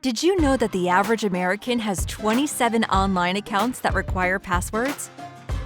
Did you know that the average American has 27 online accounts that require passwords?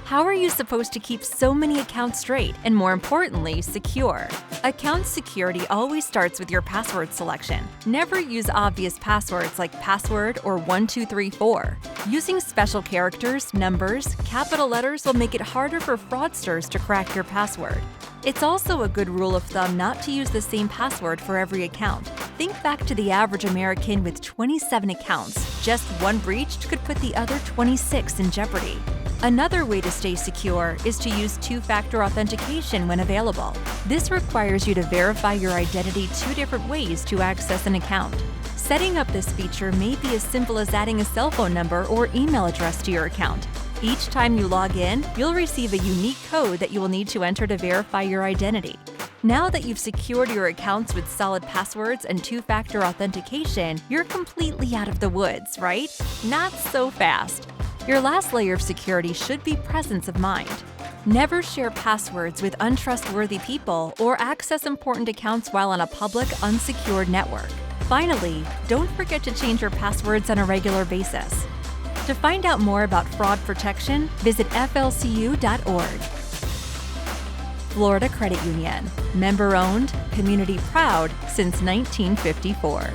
How are you supposed to keep so many accounts straight and, more importantly, secure? Account security always starts with your password selection. Never use obvious passwords like password or 1234. Using special characters, numbers, capital letters will make it harder for fraudsters to crack your password. It's also a good rule of thumb not to use the same password for every account. Think back to the average American with 27 accounts. Just one breach could put the other 26 in jeopardy. Another way to stay secure is to use two-factor authentication when available. This requires you to verify your identity 2 different ways to access an account. Setting up this feature may be as simple as adding a cell phone number or email address to your account. Each time you log in, you'll receive a unique code that you will need to enter to verify your identity. Now that you've secured your accounts with solid passwords and two-factor authentication, you're completely out of the woods, right? Not so fast. Your last layer of security should be presence of mind. Never share passwords with untrustworthy people or access important accounts while on a public, unsecured network. Finally, don't forget to change your passwords on a regular basis. To find out more about fraud protection, visit flcu.org. Florida Credit Union. Member-owned, community-proud since 1954.